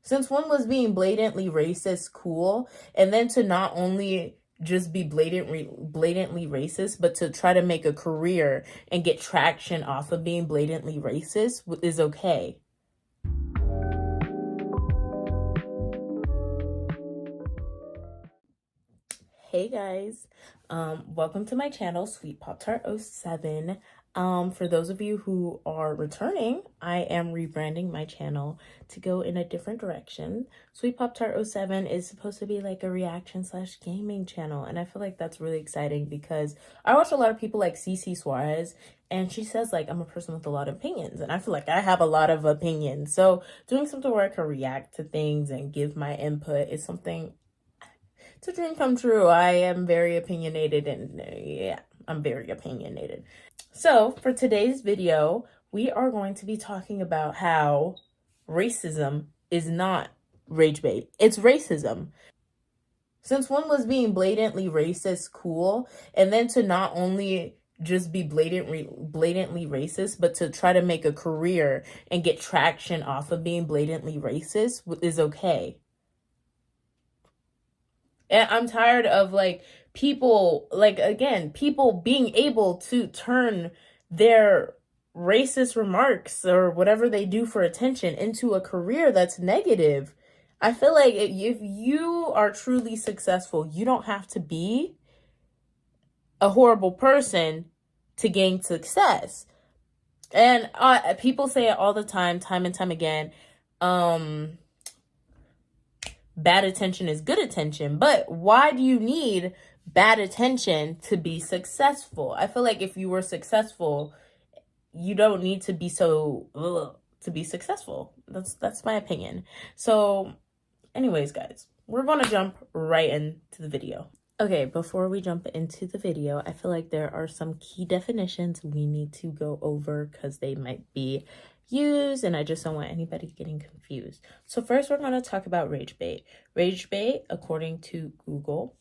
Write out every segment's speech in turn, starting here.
Since when was being blatantly racist cool? And then to not only just be blatantly racist, but to try to make a career and get traction off of being blatantly racist is okay. Hey guys, welcome to my channel, Sweetpoptart07. For those of you who are returning, I am rebranding my channel to go in a different direction. Sweetpoptart07 is supposed to be like a reaction / gaming channel, and I feel like that's really exciting because I watch a lot of people like CC Suarez, and she says like I'm a person with a lot of opinions, and I feel like I have a lot of opinions. So doing something where I can react to things and give my input is something. It's a dream come true. I am very opinionated, and yeah, I'm very opinionated. So for today's video, we are going to be talking about how racism is not rage bait. It's racism. Since when was being blatantly racist cool? And then to not only just be blatantly racist, but to try to make a career and get traction off of being blatantly racist is okay. And I'm tired of like people, like again, people being able to turn their racist remarks or whatever they do for attention into a career that's negative. I feel like if you are truly successful, you don't have to be a horrible person to gain success. And people say it all the time and time again. Bad attention is good attention, but why do you need bad attention to be successful? I feel like if you were successful, you don't need to be so to be successful. That's my opinion. So anyways, guys, we're going to jump right into the video. Okay, before we jump into the video, I feel like there are some key definitions we need to go over because they might be used and I just don't want anybody getting confused. So first we're going to talk about rage bait. Rage bait, according to Google,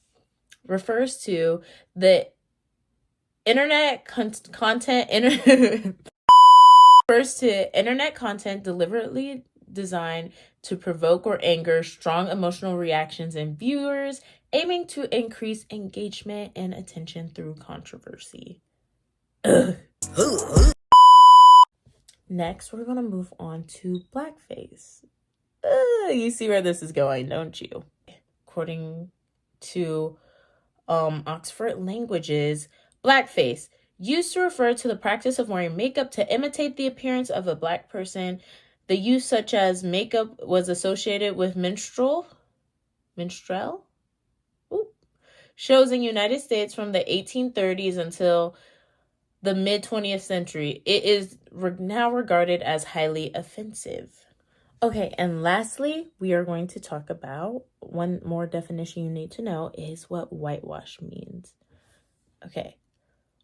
refers to the internet content refers to internet content deliberately designed to provoke or anger strong emotional reactions in viewers, aiming to increase engagement and attention through controversy. Next, we're going to move on to blackface. You see where this is going, don't you? According to Oxford Languages, blackface, used to refer to the practice of wearing makeup to imitate the appearance of a black person. The use such as makeup was associated with minstrel shows in United States from the 1830s until the mid-20th century. It is now regarded as highly offensive. Okay, and lastly, we are going to talk about one more definition you need to know is what whitewash means. Okay,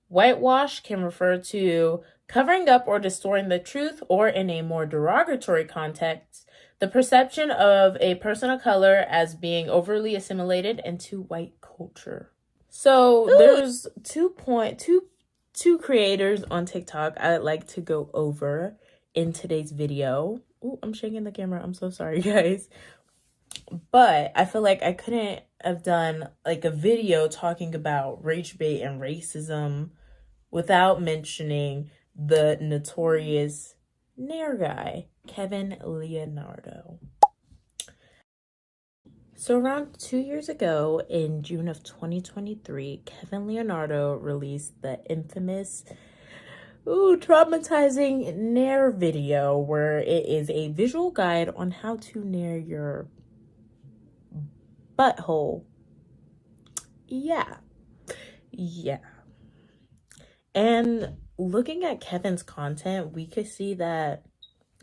whitewash can refer to covering up or distorting the truth, or in a more derogatory context, the perception of a person of color as being overly assimilated into white culture. So there's two creators on TikTok I'd like to go over in today's video. Oh, I'm shaking the camera. I'm so sorry, guys. But I feel like I couldn't have done like a video talking about rage bait and racism without mentioning the notorious Nair guy, Kevin Leonardo. So around 2 years ago, in June of 2023, Kevin Leonardo released the infamous, traumatizing Nair video, where it is a visual guide on how to Nair your butthole. Yeah. And looking at Kevin's content, we could see that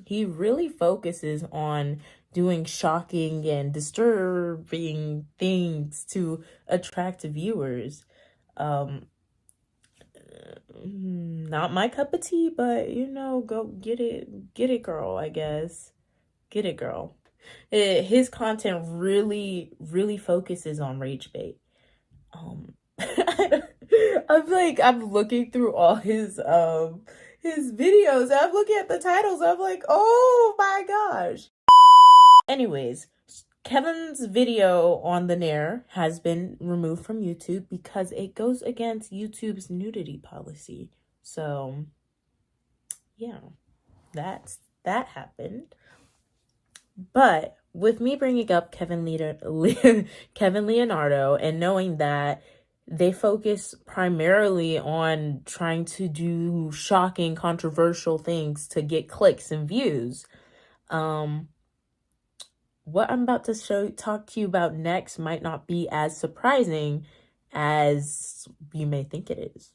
he really focuses on doing shocking and disturbing things to attract viewers. Not my cup of tea, but go get it, girl, I guess. Get it, girl. His content really focuses on rage bait. I'm looking through all his videos. I'm looking at the titles. I'm like, oh my gosh. Anyways, Kevin's video on the Nair has been removed from YouTube because it goes against YouTube's nudity policy. So, yeah, that happened. But with me bringing up Kevin Leonardo and knowing that they focus primarily on trying to do shocking, controversial things to get clicks and views, what I'm about to talk to you about next might not be as surprising as you may think it is.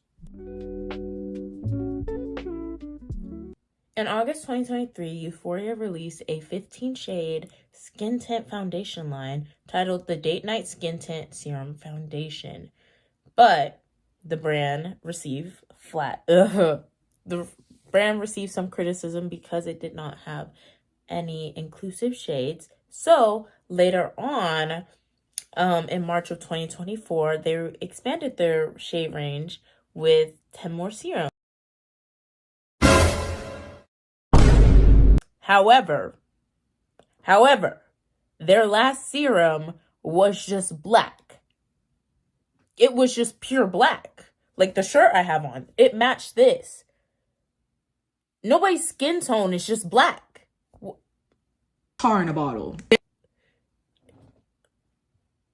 In August 2023, Youthforia released a 15-shade skin tint foundation line titled the Date Night Skin Tint Serum Foundation. But the brand received some criticism because it did not have any inclusive shades. So later on, in March of 2024, they expanded their shade range with 10 more serums. However, their last serum was just black. It was just pure black. Like the shirt I have on, it matched this. Nobody's skin tone is just black. Tar in a bottle.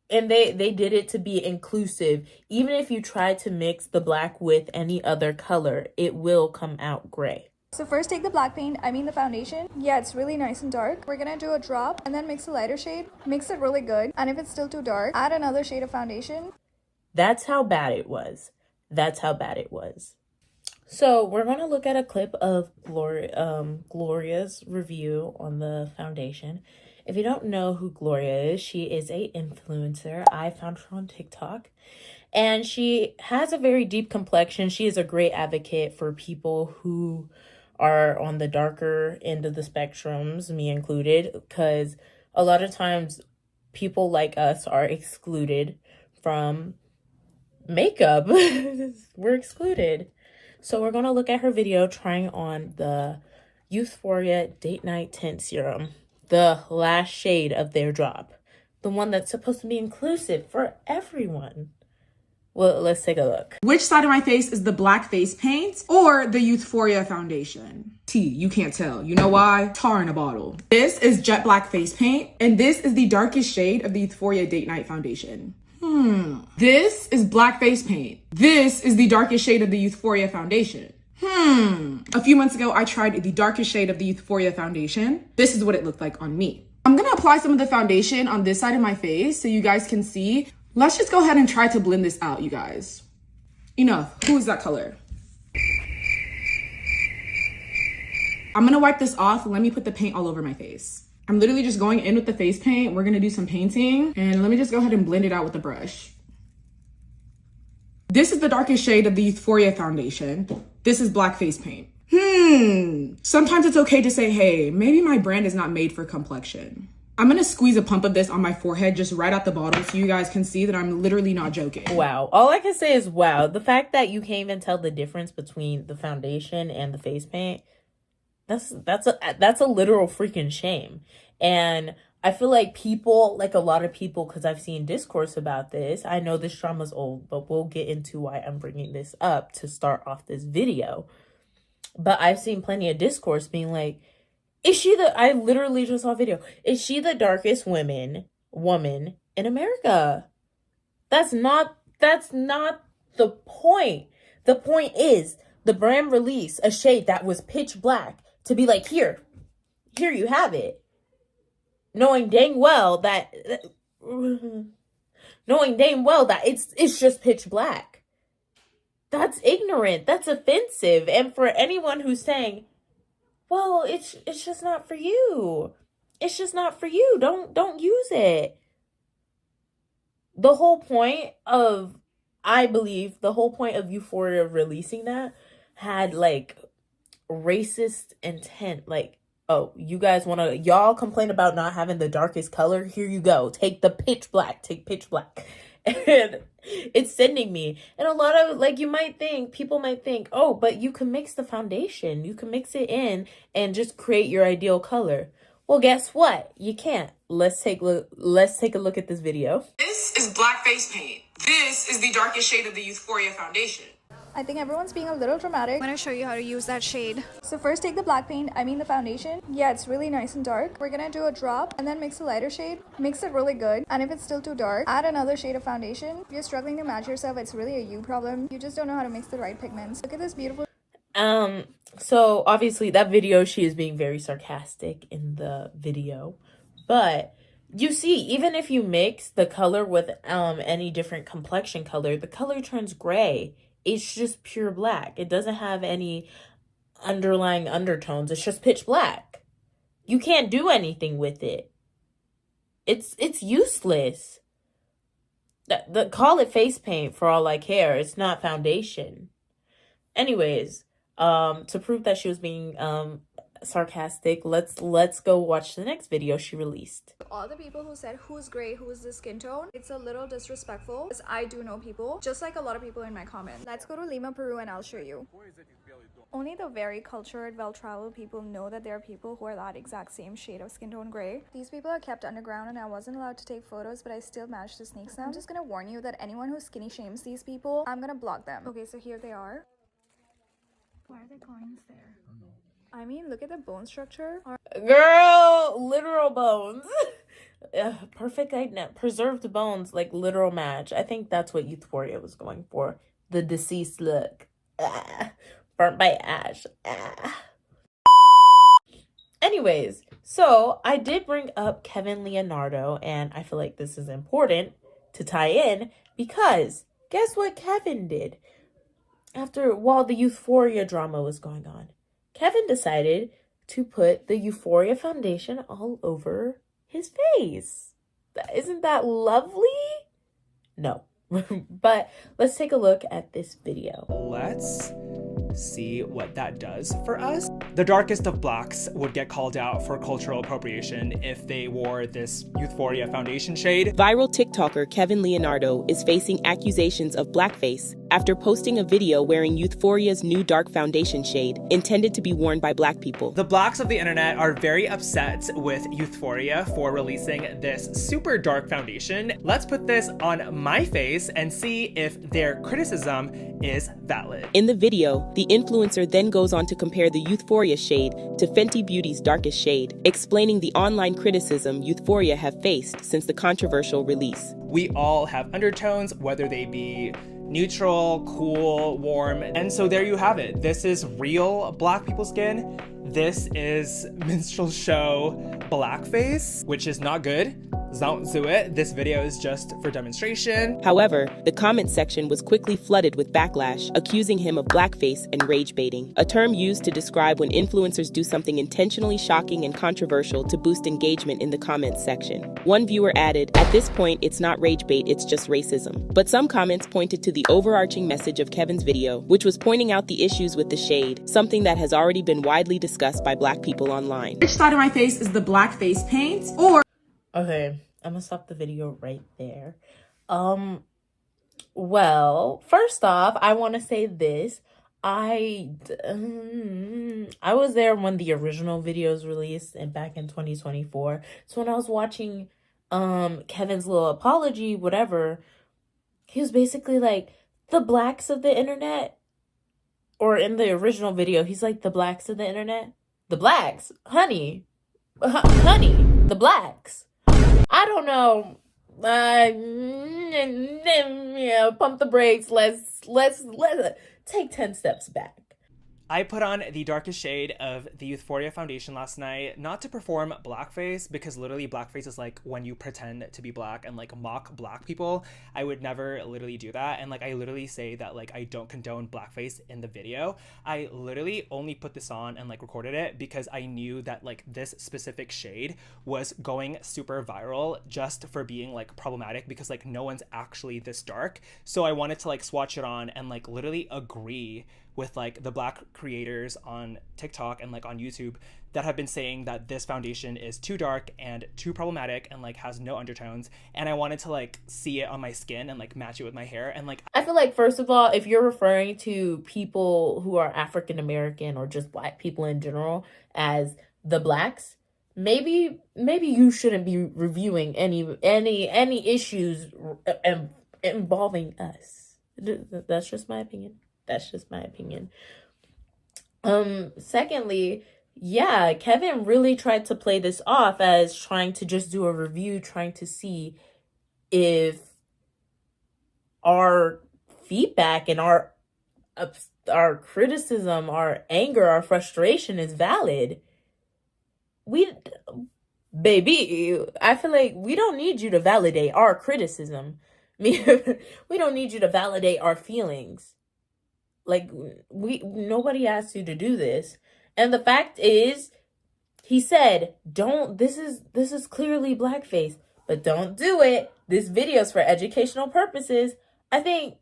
And they did it to be inclusive. Even if you try to mix the black with any other color, it will come out gray. So first take the the foundation. Yeah, it's really nice and dark. We're gonna do a drop and then mix a lighter shade. Mix it really good. And if it's still too dark, add another shade of foundation. That's how bad it was. So we're going to look at a clip of Gloria's review on the foundation. If you don't know who Gloria is, she is an influencer. I found her on TikTok. And she has a very deep complexion. She is a great advocate for people who are on the darker end of the spectrums, me included, because a lot of times people like us are excluded from makeup. We're excluded. So we're going to look at her video trying on the Youthforia Date Night Tint Serum, the last shade of their drop, the one that's supposed to be inclusive for everyone. Well, let's take a look. Which side of my face is the black face paint or the Youthforia foundation? You can't tell. You know why? Tar in a bottle. This is jet black face paint, and this is the darkest shade of the Youthforia Date Night foundation. This is black face paint. This is the darkest shade of the Youthforia foundation. A few months ago, I tried the darkest shade of the Youthforia foundation. This is what it looked like on me. I'm gonna apply some of the foundation on this side of my face so you guys can see. Let's just go ahead and try to blend this out, you guys. Enough. Who is that color? I'm gonna wipe this off and let me put the paint all over my face. I'm literally just going in with the face paint. We're gonna do some painting, and let me just go ahead and blend it out with the brush. This is the darkest shade of the Youthforia foundation. This is black face paint. Sometimes it's okay to say, hey, maybe my brand is not made for complexion. I'm gonna squeeze a pump of this on my forehead just right out the bottle so you guys can see that I'm literally not joking. Wow. All I can say is wow. The fact that you can't even tell the difference between the foundation and the face paint, that's a literal freaking shame. And I feel like people, like a lot of people, because I've seen discourse about this. I know this drama's old, but we'll get into why I'm bringing this up to start off this video. But I've seen plenty of discourse being like, I literally just saw a video. Is she the darkest woman in America? That's not the point. The point is the brand released a shade that was pitch black to be like, here you have it. Knowing dang well that it's just pitch black. That's ignorant. That's offensive. And for anyone who's saying, well, it's just not for you. It's just not for you. Don't use it. I believe the whole point of Youthforia releasing that had like racist intent. Like, oh, y'all complain about not having the darkest color. Here you go. Take pitch black. And it's sending me. And a lot of, like, people might think, oh, but you can mix the foundation. You can mix it in and just create your ideal color. Well, guess what? You can't. Let's take a look at this video. This is black face paint. This is the darkest shade of the Youthforia foundation. I think everyone's being a little dramatic. I'm gonna show you how to use that shade. So first take the black paint, the foundation. Yeah, it's really nice and dark. We're gonna do a drop and then mix a lighter shade. Mix it really good. And if it's still too dark, add another shade of foundation. If you're struggling to match yourself, it's really a you problem. You just don't know how to mix the right pigments. Look at this beautiful. So obviously that video, she is being very sarcastic in the video, but you see, even if you mix the color with any different complexion color, the color turns gray. It's just pure black. It doesn't have any underlying undertones. It's just pitch black. You can't do anything with it. It's useless. Call it face paint for all I care. It's not foundation. Anyways, to prove that she was being sarcastic, let's go watch the next video she released. All the people who said who's gray, who's the skin tone, it's a little disrespectful because I do know people, just like a lot of people in my comments. Let's go to Lima, Peru, and I'll show you. Only the very cultured, well-traveled people know that there are people who are that exact same shade of skin tone gray. These people are kept underground and I wasn't allowed to take photos, but I still managed to sneak some. I'm just gonna warn you that anyone who skinny shames these people, I'm gonna block them. Okay, so here they are. Why are there coins there? Look at the bone structure. Girl, literal bones. Perfect idea. Preserved bones, like literal match. I think that's what Youthforia was going for. The deceased look. Burnt by ash. Anyways, so I did bring up Kevin Leonardo, and I feel like this is important to tie in because guess what Kevin did? While the Youthforia drama was going on, Kevin decided to put the Youthforia foundation all over his face. Isn't that lovely? No. But let's take a look at this video. Let's see what that does for us. The darkest of blacks would get called out for cultural appropriation if they wore this Youthforia foundation shade. Viral TikToker Kevin Leonardo is facing accusations of blackface after posting a video wearing Youthforia's new dark foundation shade intended to be worn by black people. The blacks of the internet are very upset with Youthforia for releasing this super dark foundation. Let's put this on my face and see if their criticism is valid. In the video, the influencer then goes on to compare the Youthforia shade to Fenty Beauty's darkest shade, explaining the online criticism Youthforia have faced since the controversial release. We all have undertones, whether they be neutral, cool, warm, and so there you have it. This is real black people skin. This is minstrel show blackface, which is not good. Don't do it. This video is just for demonstration. However, the comment section was quickly flooded with backlash, accusing him of blackface and rage baiting, a term used to describe when influencers do something intentionally shocking and controversial to boost engagement in the comments section. One viewer added, "At this point, it's not rage bait, it's just racism." But some comments pointed to the overarching message of Kevin's video, which was pointing out the issues with the shade, something that has already been widely discussed by black people online. Which side of my face is the black face paint or... Okay, I'm gonna stop the video right there. Well, first off, I want to say this. I was there when the original video was released and back in 2024. So when I was watching Kevin's little apology, whatever, he was basically like, the blacks of the internet, or in the original video, he's like, the blacks of the internet. The blacks, honey, the blacks. I don't know. Pump the brakes. Let's take 10 steps back. I put on the darkest shade of the Youthforia foundation last night, not to perform blackface, because literally blackface is like when you pretend to be black and like mock black people. I would never literally do that. And like I literally say that like I don't condone blackface in the video. I literally only put this on and like recorded it because I knew that like this specific shade was going super viral just for being like problematic, because like no one's actually this dark. So I wanted to like swatch it on and like literally agree with like the black creators on TikTok and like on YouTube that have been saying that this foundation is too dark and too problematic and like has no undertones. And I wanted to like see it on my skin and like match it with my hair. And like I feel like, first of all, if you're referring to people who are African American or just black people in general as the blacks, maybe you shouldn't be reviewing any issues involving us. That's just my opinion. That's just my opinion. Secondly, yeah, Kevin really tried to play this off as trying to just do a review, trying to see if our feedback and our criticism, our anger, our frustration is valid. Baby, I feel like we don't need you to validate our criticism. We don't need you to validate our feelings. Like, nobody asked you to do this. And the fact is, he said, this is clearly blackface, but don't do it. This video's for educational purposes. I think,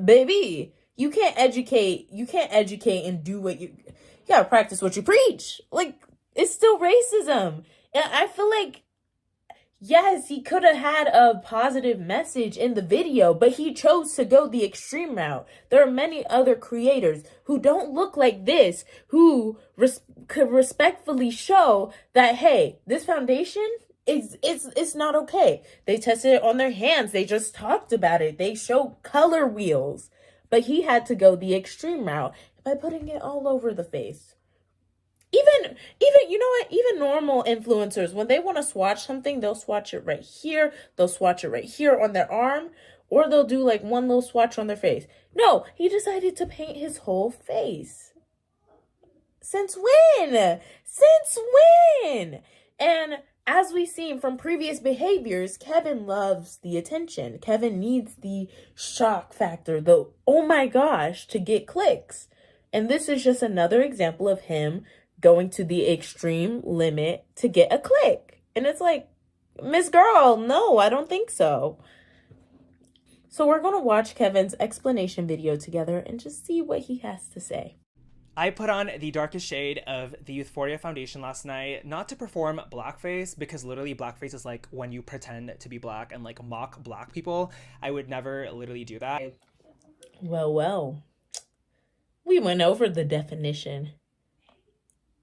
baby, you can't educate and do what you gotta practice what you preach. Like, it's still racism. And I feel like, yes, he could have had a positive message in the video, but he chose to go the extreme route. There are many other creators who don't look like this, who could respectfully show that, hey, this foundation it's not okay. They tested it on their hands. They just talked about it. They show color wheels. But he had to go the extreme route by putting it all over the face. Even you know what? Even normal influencers, when they want to swatch something, they'll swatch it right here. They'll swatch it right here on their arm. Or they'll do like one little swatch on their face. No, he decided to paint his whole face. Since when? Since when? And as we've seen from previous behaviors, Kevin loves the attention. Kevin needs the shock factor, the oh my gosh, to get clicks. And this is just another example of him going to the extreme limit to get a click. And it's like, Miss Girl, no, I don't think so. So we're going to watch Kevin's explanation video together and just see what he has to say. I put on the darkest shade of the Youthforia foundation last night, not to perform blackface, because literally blackface is like when you pretend to be black and like mock black people. I would never literally do that. Well, we went over the definition.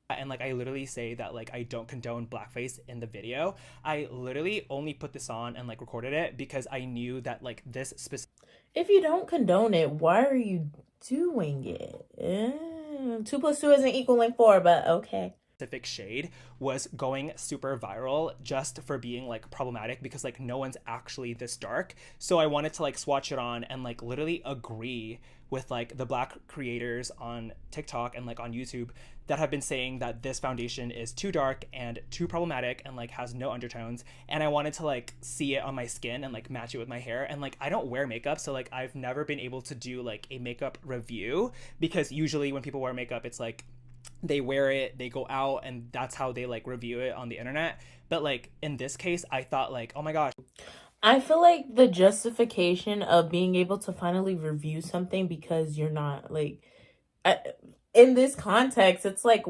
And like I literally say that like I don't condone blackface in the video. I literally only put this on and like recorded it because I knew that like this specific. If you don't condone it, why are you doing it? 2 + 2 isn't equaling 4, but okay. Specific shade was going super viral just for being like problematic because like no one's actually this dark. So I wanted to like swatch it on and like literally agree with like the black creators on TikTok and like on YouTube that have been saying that this foundation is too dark and too problematic and like has no undertones. And I wanted to like see it on my skin and like match it with my hair. And like I don't wear makeup, so like I've never been able to do like a makeup review, because usually when people wear makeup, it's like they wear it, they go out, and that's how they like review it on the internet. But like in this case, I thought like, oh my gosh. I feel like the justification of being able to finally review something because you're not like, in this context, it's like,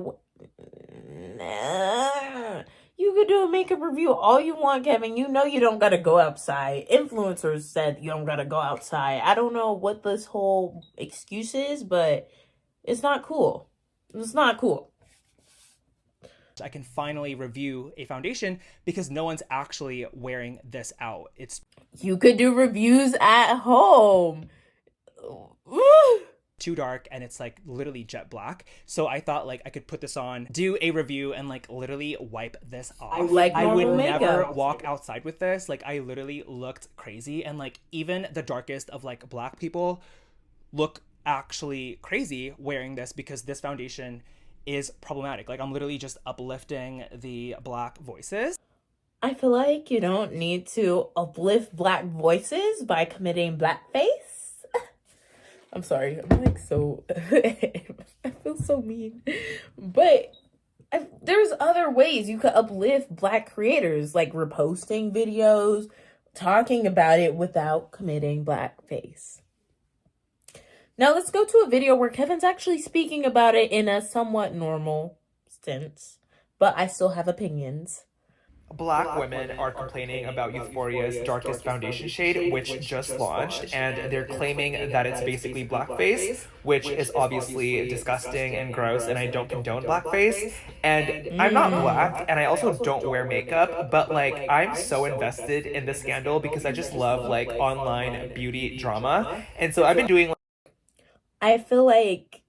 nah, you could do a makeup review all you want, Kevin. You know you don't gotta go outside. Influencers said you don't gotta go outside. I don't know what this whole excuse is, but it's not cool. It's not cool. I can finally review a foundation because no one's actually wearing this out. You could do reviews at home. Too dark and it's like literally jet black. So I thought like I could put this on, do a review, and like literally wipe this off. I would never walk outside with this. Like I literally looked crazy, and like even the darkest of like black people look actually crazy wearing this because this foundation is problematic. Like I'm literally just uplifting the black voices. I feel like you don't need to uplift black voices by committing blackface. I'm sorry, I'm like so I feel so mean, but there's other ways you could uplift black creators, like reposting videos, talking about it without committing blackface. Now let's go to a video where Kevin's actually speaking about it in a somewhat normal sense, but I still have opinions. Black women are complaining about Youthforia's darkest foundation shade, which just launched, and they're claiming that it's basically blackface, which is obviously disgusting and gross, and I don't condone blackface. And I'm not black, and I also don't wear makeup, but like I'm so invested in the scandal because I just love like online beauty drama, and so I've been doing. I feel like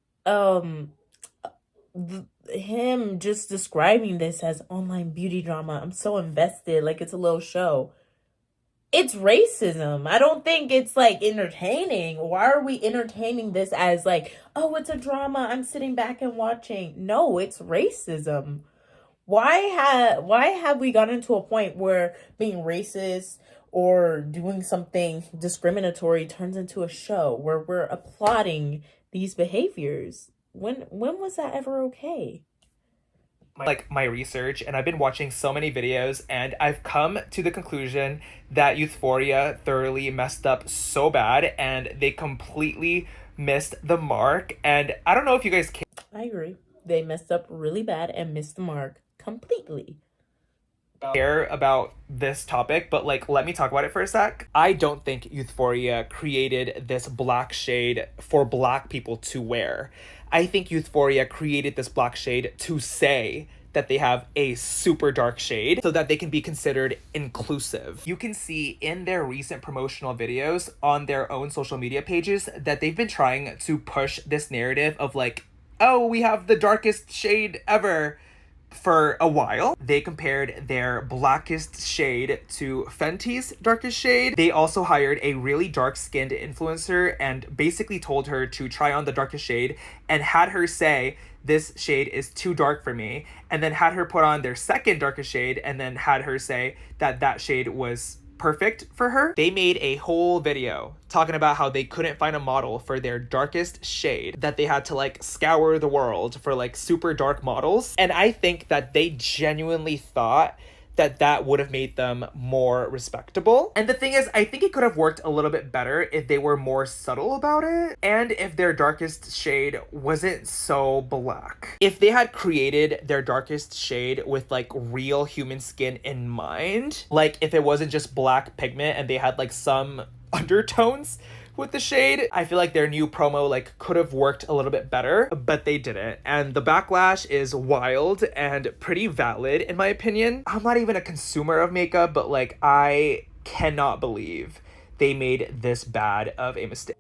him just describing this as online beauty drama, I'm so invested, like it's a little show. It's racism. I don't think it's like entertaining. Why are we entertaining this as like, oh, it's a drama, I'm sitting back and watching? No, it's racism. Why have we gotten to a point where being racist or doing something discriminatory turns into a show where we're applauding these behaviors? When was that ever okay? Like my research, and I've been watching so many videos, and I've come to the conclusion that Youthforia thoroughly messed up so bad, and they completely missed the mark. And I don't know if you guys I agree. They messed up really bad and missed the mark completely. Care about this topic, but like let me talk about it for a sec. I don't think Youthforia created this black shade for black people to wear. I think Youthforia created this black shade to say that they have a super dark shade so that they can be considered inclusive. You can see in their recent promotional videos on their own social media pages that they've been trying to push this narrative of like, oh, we have the darkest shade ever for a while. They compared their blackest shade to Fenty's darkest shade. They also hired a really dark-skinned influencer and basically told her to try on the darkest shade and had her say, this shade is too dark for me, and then had her put on their second darkest shade and then had her say that that shade was perfect for her. They made a whole video talking about how they couldn't find a model for their darkest shade, that they had to like scour the world for like super dark models. And I think that they genuinely thought that that would have made them more respectable. And the thing is, I think it could have worked a little bit better if they were more subtle about it, and if their darkest shade wasn't so black. If they had created their darkest shade with like real human skin in mind, like if it wasn't just black pigment and they had like some undertones with the shade, I feel like their new promo like could have worked a little bit better, but they didn't. And the backlash is wild and pretty valid in my opinion. I'm not even a consumer of makeup, but like I cannot believe they made this bad of a mistake.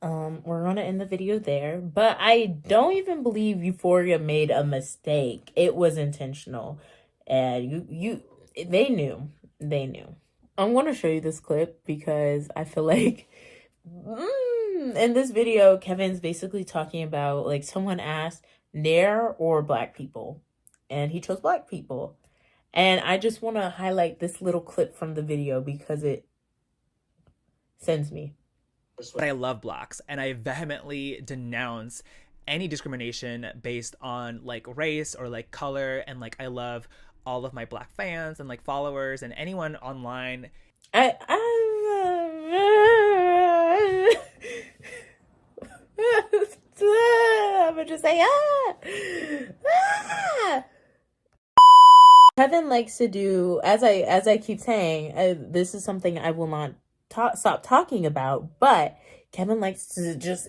We're gonna end the video there, but I don't even believe Youthforia made a mistake. It was intentional, and they knew. I'm gonna show you this clip because I feel like in this video, Kevin's basically talking about like someone asked Nair or black people, and he chose black people. And I just want to highlight this little clip from the video because it sends me. But I love blacks, and I vehemently denounce any discrimination based on like race or like color, and like I love all of my black fans and like followers and anyone online. I'm gonna just say Kevin likes to do, as I keep saying, this is something I will not stop talking about, but Kevin likes to just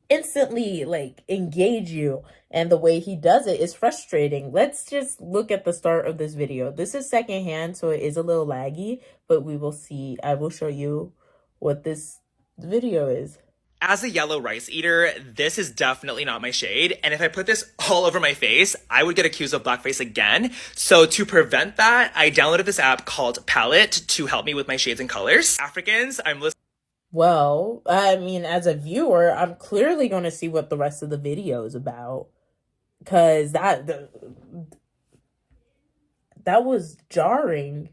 instantly like engage you, and the way he does it is frustrating. Let's just look at the start of this video. This is secondhand, so it is a little laggy, but we will see. I will show you what this video is. As a yellow rice eater, this is definitely not my shade, and if I put this all over my face, I would get accused of blackface again. So to prevent that, I downloaded this app called Palette to help me with my shades and colors. Africans, I'm listening. Well, I mean, as a viewer, I'm clearly going to see what the rest of the video is about, because that was jarring.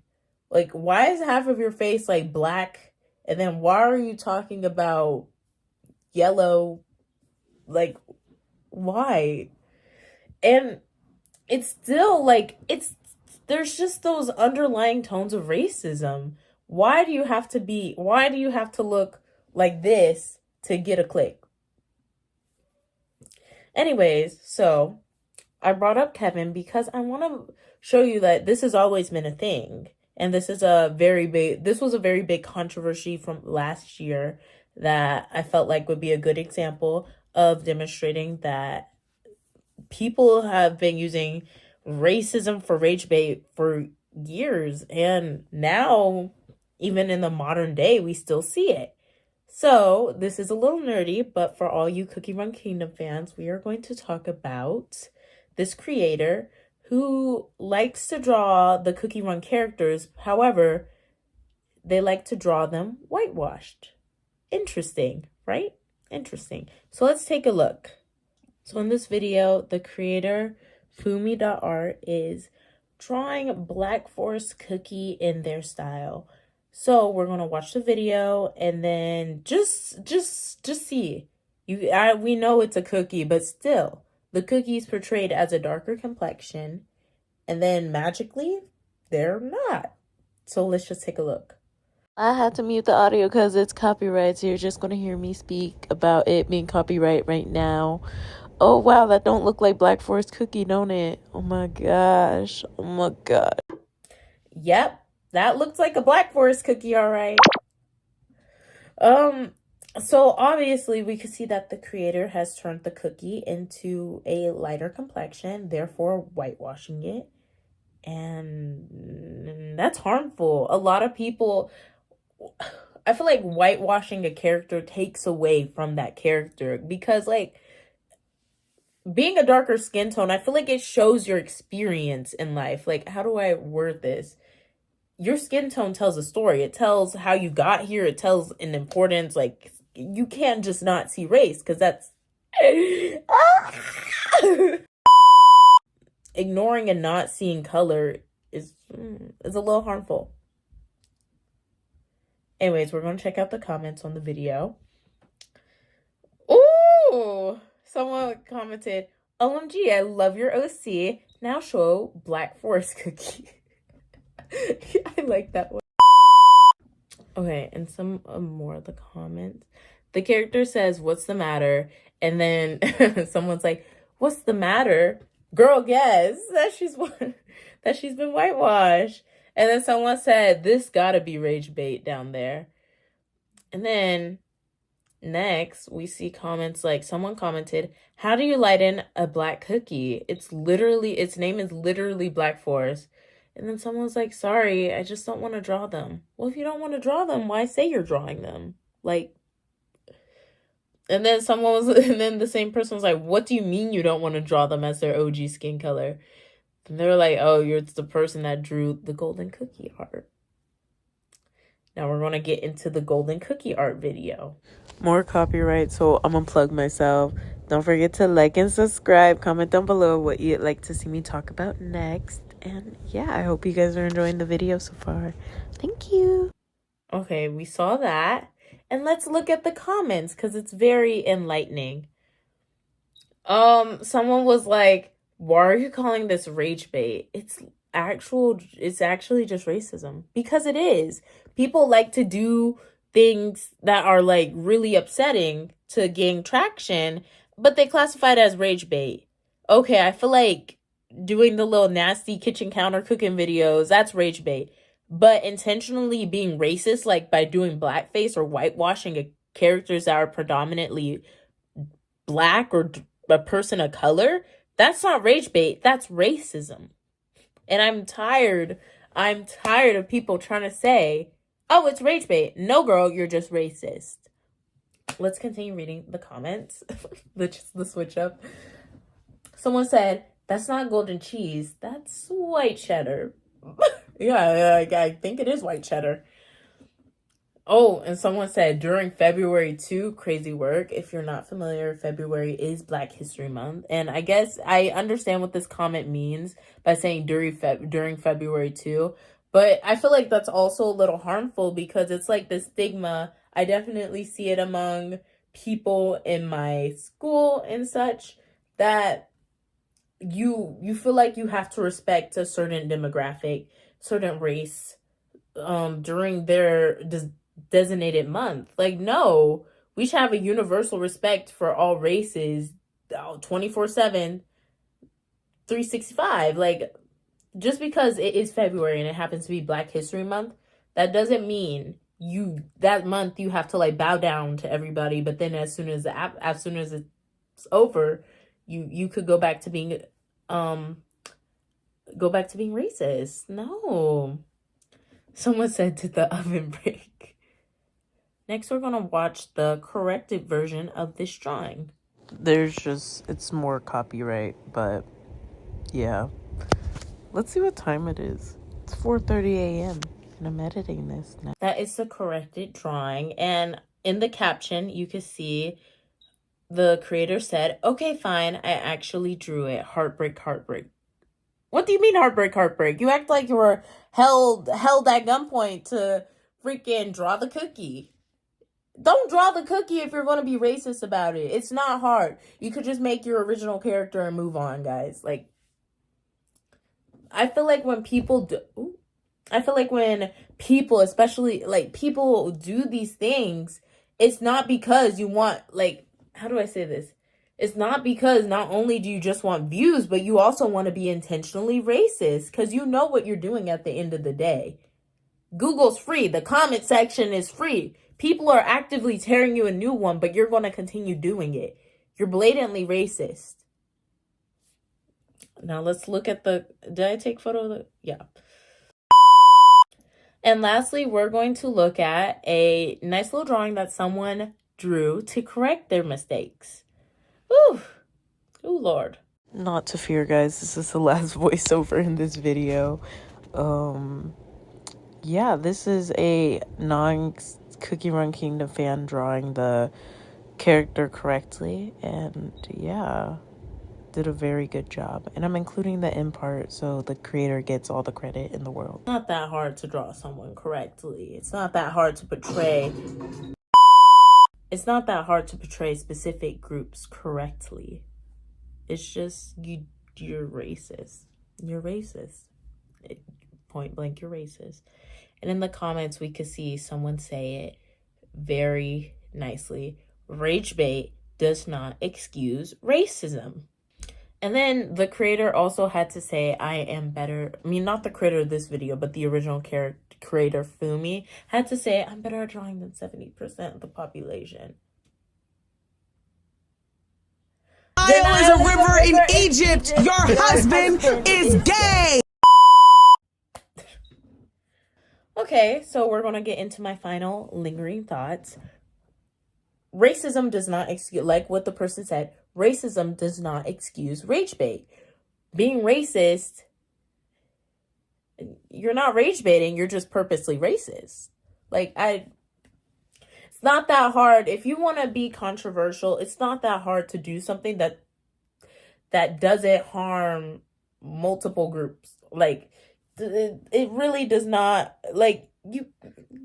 Like, why is half of your face like black, and then why are you talking about yellow? Like, why? And it's still like, there's just those underlying tones of racism. Why do you have to look like this to get a click? Anyways, so I brought up Kevin because I want to show you that this has always been a thing. And this was a very big controversy from last year that I felt like would be a good example of demonstrating that people have been using racism for rage bait for years, and now even in the modern day we still see it. So this is a little nerdy, but for all you Cookie Run Kingdom fans, we are going to talk about this creator who likes to draw the Cookie Run characters. However, they like to draw them whitewashed. Interesting, right? Interesting. So let's take a look. So in this video, the creator Fumi.art is drawing Black Forest Cookie in their style. So we're gonna watch the video and then just see. We know it's a cookie, but still, the cookie is portrayed as a darker complexion, and then magically, they're not. So let's just take a look. I had to mute the audio because it's copyright, so you're just going to hear me speak about it being copyright right now. Oh, wow, that don't look like Black Forest Cookie, don't it? Oh, my gosh. Oh, my God. Yep, that looks like a Black Forest Cookie, all right. So obviously we could see that the creator has turned the cookie into a lighter complexion, therefore whitewashing it. And that's harmful. A lot of people, I feel like whitewashing a character takes away from that character, because like being a darker skin tone, I feel like it shows your experience in life. Like, how do I word this? Your skin tone tells a story. It tells how you got here. It tells an importance. Like, you can't just not see race, because that's ignoring and not seeing color is a little harmful. Anyways, we're going to check out the comments on the video. Ooh, someone commented, OMG, I love your OC. Now show Black Forest Cookie. I like that one. Okay, and some more of the comments. The character says, what's the matter? And then someone's like, what's the matter? Girl, guess that she's been whitewashed. And then someone said, this gotta be rage bait down there. And then next we see comments like, someone commented, how do you lighten a black cookie? Its name is literally Black Forest. And then someone's like, sorry, I just don't want to draw them. Well, if you don't want to draw them, why say you're drawing them? Like, and then the same person was like, what do you mean you don't want to draw them as their OG skin color? And they were like, oh, you're the person that drew the golden cookie art. Now we're going to get into the golden cookie art video. More copyright, so I'm going to plug myself. Don't forget to like and subscribe. Comment down below what you'd like to see me talk about next. And yeah, I hope you guys are enjoying the video so far. Thank you. Okay, we saw that. And let's look at the comments, because it's very enlightening. Someone was like, why are you calling this rage bait? It's actually just racism. Because it is. People like to do things that are like really upsetting to gain traction, but they classify it as rage bait. Okay, I feel like doing the little nasty kitchen counter cooking videos, that's rage bait. But intentionally being racist, like by doing blackface or whitewashing characters that are predominantly black or a person of color, that's not rage bait, that's racism. And I'm tired of people trying to say, oh, it's rage bait. No, girl, you're just racist. Let's continue reading the comments. the switch up. Someone said, that's not golden cheese, that's white cheddar. Yeah, I think it is white cheddar. Oh, and someone said, during February 2, crazy work. If you're not familiar, February is Black History Month. And I guess I understand what this comment means by saying during February 2. But I feel like that's also a little harmful, because it's like the stigma. I definitely see it among people in my school and such, that you feel like you have to respect a certain demographic, certain race, during their designated month. Like, no, we should have a universal respect for all races, 24/7, 365. Like, just because it is February and it happens to be Black History Month, that doesn't mean that month you have to like bow down to everybody. But then as soon as it's over, you could go back to being racist. No. Someone said, did the oven break? Next, we're going to watch the corrected version of this drawing. It's more copyright, but yeah. Let's see what time it is. It's 4:30 a.m. and I'm editing this now. That is the corrected drawing. And in the caption, you can see the creator said, okay, fine, I actually drew it. Heartbreak, heartbreak. What do you mean heartbreak, heartbreak? You act like you were held at gunpoint to freaking draw the cookie. Don't draw the cookie if you're going to be racist about it. It's not hard. You could just make your original character and move on, guys. Like, I feel like when people especially like people do these things, it's not because you want, like, how do I say this? It's not because not only do you just want views, but you also want to be intentionally racist because you know what you're doing at the end of the day. Google's free. The comment section is free. People are actively tearing you a new one, but you're going to continue doing it. You're blatantly racist. Now let's look at did I take photo of yeah. And lastly, we're going to look at a nice little drawing that someone drew to correct their mistakes. Ooh, ooh, Lord. Not to fear, guys. This is the last voiceover in this video. Yeah, this is a non-Cookie Run Kingdom fan drawing the character correctly. And yeah, did a very good job. And I'm including the end part so the creator gets all the credit in the world. It's not that hard to draw someone correctly. It's not that hard to portray... It's not that hard to portray specific groups correctly. It's just you're racist. You're racist. Point blank, you're racist. And in the comments, we could see someone say it very nicely. RageBait does not excuse racism. And then the creator also had to say, I am better. I mean, not the creator of this video, but the original creator, Fumi, had to say, I'm better at drawing than 70% of the population. Nile is a river in Egypt. Your husband is gay. Okay, so we're going to get into my final lingering thoughts. Racism does not excuse, like what the person said, racism does not excuse rage bait. Being racist, you're not rage baiting, you're just purposely racist. Like, it's not that hard. If you want to be controversial, it's not that hard to do something that doesn't harm multiple groups. Like, it really does not, like, you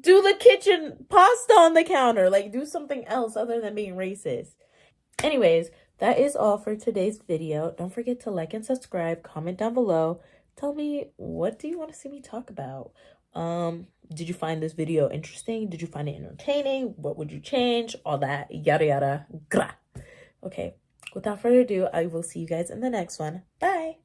do the kitchen pasta on the counter. Like, do something else other than being racist. Anyways, that is all for today's video. Don't forget to like and subscribe, comment down below. Tell me, what do you want to see me talk about? Did you find this video interesting? Did you find it entertaining? What would you change? All that, yada, yada, gra. Okay, without further ado, I will see you guys in the next one. Bye.